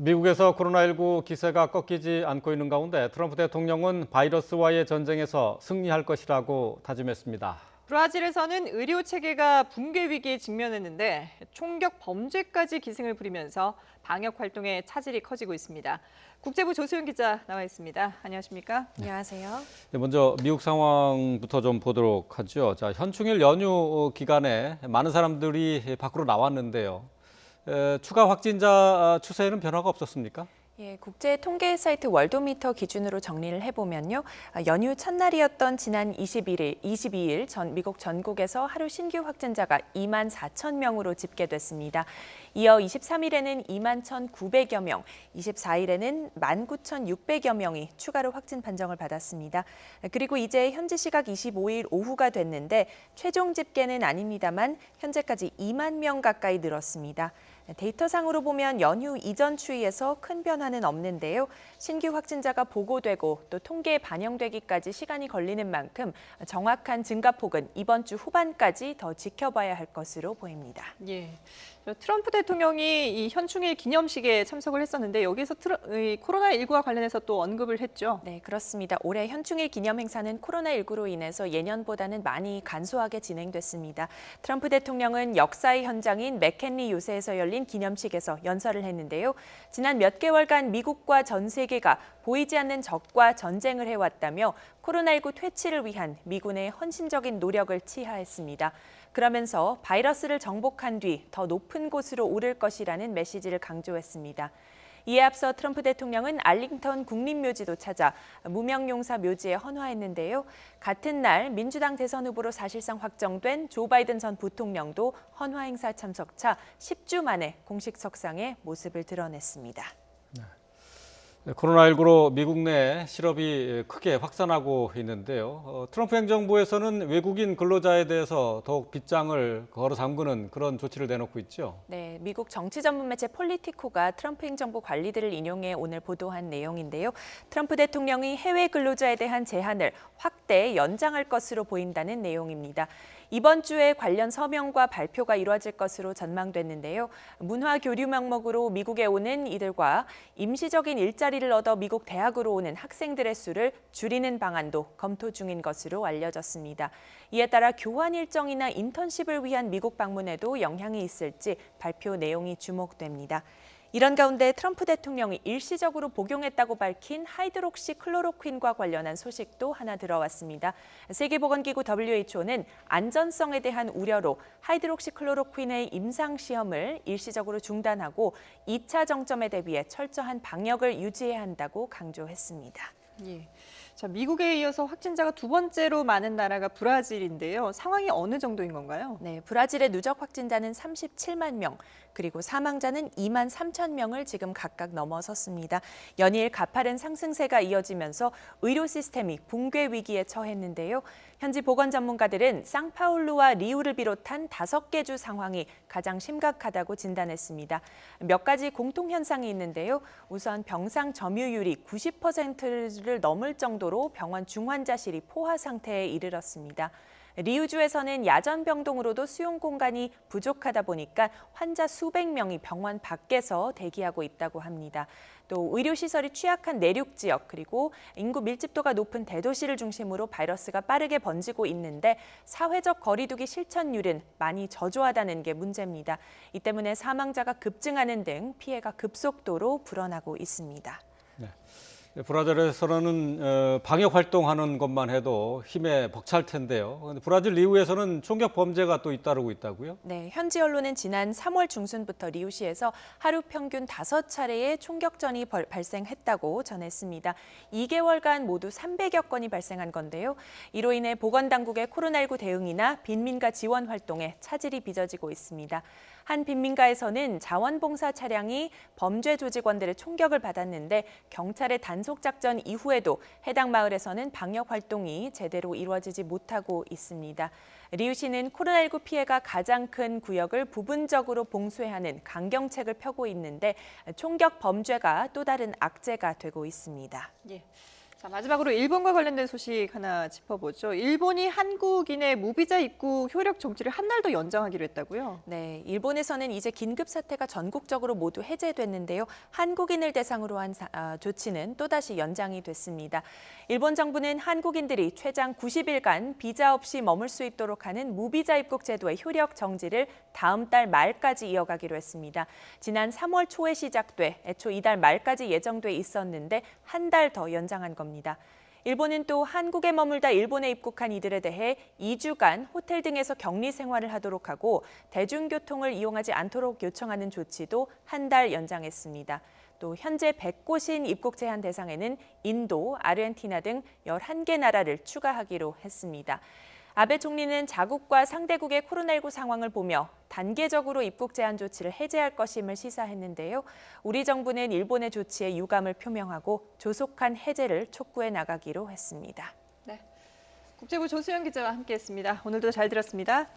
미국에서 코로나19 기세가 꺾이지 않고 있는 가운데 트럼프 대통령은 바이러스와의 전쟁에서 승리할 것이라고 다짐했습니다. 브라질에서는 의료 체계가 붕괴 위기에 직면했는데 총격 범죄까지 기승을 부리면서 방역 활동에 차질이 커지고 있습니다. 국제부 조소영 기자 나와 있습니다. 안녕하십니까? 안녕하세요. 먼저 미국 상황부터 좀 보도록 하죠. 자, 현충일 연휴 기간에 많은 사람들이 밖으로 나왔는데요. 추가 확진자 추세에는 변화가 없었습니까? 예, 국제 통계 사이트 월도미터 기준으로 정리를 해보면요. 연휴 첫날이었던 지난 22일 미국 전국에서 하루 신규 확진자가 2만 4천 명으로 집계됐습니다. 이어 23일에는 2만 1,900여 명, 24일에는 19,600여 명이 추가로 확진 판정을 받았습니다. 그리고 이제 현지 시각 25일 오후가 됐는데 최종 집계는 아닙니다만 현재까지 2만 명 가까이 늘었습니다. 데이터상으로 보면 연휴 이전 추이에서 큰 변화는 없는데요. 신규 확진자가 보고되고 또 통계에 반영되기까지 시간이 걸리는 만큼 정확한 증가폭은 이번 주 후반까지 더 지켜봐야 할 것으로 보입니다. 예. 트럼프 대통령이 이 현충일 기념식에 참석을 했었는데 여기서 코로나19와 관련해서 또 언급을 했죠. 네, 그렇습니다. 올해 현충일 기념 행사는 코로나19로 인해서 예년보다는 많이 간소하게 진행됐습니다. 트럼프 대통령은 역사의 현장인 맥켄리 요새에서 열린 기념식에서 연설을 했는데요. 지난 몇 개월간 미국과 전 세계가 보이지 않는 적과 전쟁을 해왔다며 코로나19 퇴치를 위한 미군의 헌신적인 노력을 치하했습니다. 그러면서 바이러스를 정복한 뒤 더 높은 곳으로 오를 것이라는 메시지를 강조했습니다. 이에 앞서 트럼프 대통령은 알링턴 국립묘지도 찾아 무명용사 묘지에 헌화했는데요. 같은 날 민주당 대선 후보로 사실상 확정된 조 바이든 전 부통령도 헌화 행사 참석차 10주 만에 공식 석상에 모습을 드러냈습니다. 코로나19로 미국 내 실업이 크게 확산하고 있는데요. 트럼프 행정부에서는 외국인 근로자에 대해서 더욱 빗장을 걸어 잠그는 그런 조치를 내놓고 있죠. 네, 미국 정치 전문 매체 폴리티코가 트럼프 행정부 관리들을 인용해 오늘 보도한 내용인데요. 트럼프 대통령이 해외 근로자에 대한 제한을 확대 연장할 것으로 보인다는 내용입니다. 이번 주에 관련 서명과 발표가 이루어질 것으로 전망됐는데요. 문화 교류 명목으로 미국에 오는 이들과 임시적인 일자리를 얻어 미국 대학으로 오는 학생들의 수를 줄이는 방안도 검토 중인 것으로 알려졌습니다. 이에 따라 교환 일정이나 인턴십을 위한 미국 방문에도 영향이 있을지 발표 내용이 주목됩니다. 이런 가운데 트럼프 대통령이 일시적으로 복용했다고 밝힌 하이드록시 클로로퀸과 관련한 소식도 하나 들어왔습니다. 세계보건기구 WHO는 안전성에 대한 우려로 하이드록시 클로로퀸의 임상시험을 일시적으로 중단하고 2차 정점에 대비해 철저한 방역을 유지해야 한다고 강조했습니다. 예. 자, 미국에 이어서 확진자가 두 번째로 많은 나라가 브라질인데요. 상황이 어느 정도인 건가요? 네, 브라질의 누적 확진자는 37만 명, 그리고 사망자는 2만 3천 명을 지금 각각 넘어섰습니다. 연일 가파른 상승세가 이어지면서 의료 시스템이 붕괴 위기에 처했는데요. 현지 보건 전문가들은 상파울루와 리우를 비롯한 5개 주 상황이 가장 심각하다고 진단했습니다. 몇 가지 공통 현상이 있는데요. 우선 병상 점유율이 90%를 넘을 정도로 병원 중환자실이 포화 상태에 이르렀습니다. 리우주에서는 야전병동으로도 수용 공간이 부족하다 보니까 환자 수백 명이 병원 밖에서 대기하고 있다고 합니다. 또 의료시설이 취약한 내륙 지역 그리고 인구 밀집도가 높은 대도시를 중심으로 바이러스가 빠르게 번지고 있는데 사회적 거리두기 실천율은 많이 저조하다는 게 문제입니다. 이 때문에 사망자가 급증하는 등 피해가 급속도로 불어나고 있습니다. 네. 브라질에서는 방역 활동하는 것만 해도 힘에 벅찰 텐데요. 근데 브라질 리우에서는 총격 범죄가 또 잇따르고 있다고요? 네, 현지 언론은 지난 3월 중순부터 리우시에서 하루 평균 5차례의 총격전이 발생했다고 전했습니다. 2개월간 모두 300여 건이 발생한 건데요. 이로 인해 보건당국의 코로나19 대응이나 빈민가 지원 활동에 차질이 빚어지고 있습니다. 한 빈민가에서는 자원봉사 차량이 범죄 조직원들의 총격을 받았는데 경찰의 단속 작전 이후에도 해당 마을에서는 방역 활동이 제대로 이루어지지 못하고 있습니다. 리우시는 코로나19 피해가 가장 큰 구역을 부분적으로 봉쇄하는 강경책을 펴고 있는데 총격 범죄가 또 다른 악재가 되고 있습니다. 예. 자, 마지막으로 일본과 관련된 소식 하나 짚어보죠. 일본이 한국인의 무비자 입국 효력 정지를 한 달 더 연장하기로 했다고요? 네, 일본에서는 이제 긴급 사태가 전국적으로 모두 해제됐는데요. 한국인을 대상으로 한 조치는 또다시 연장이 됐습니다. 일본 정부는 한국인들이 최장 90일간 비자 없이 머물 수 있도록 하는 무비자 입국 제도의 효력 정지를 다음 달 말까지 이어가기로 했습니다. 지난 3월 초에 시작돼 애초 이달 말까지 예정돼 있었는데 한 달 더 연장한 겁니다. 일본은 또 한국에 머물다 일본에 입국한 이들에 대해 2주간 호텔 등에서 격리 생활을 하도록 하고 대중교통을 이용하지 않도록 요청하는 조치도 한 달 연장했습니다. 또 현재 100곳인 입국 제한 대상에는 인도, 아르헨티나 등 11개 나라를 추가하기로 했습니다. 아베 총리는 자국과 상대국의 코로나19 상황을 보며 단계적으로 입국 제한 조치를 해제할 것임을 시사했는데요. 우리 정부는 일본의 조치에 유감을 표명하고 조속한 해제를 촉구해 나가기로 했습니다. 네, 국제부 조수영 기자와 함께했습니다. 오늘도 잘 들었습니다.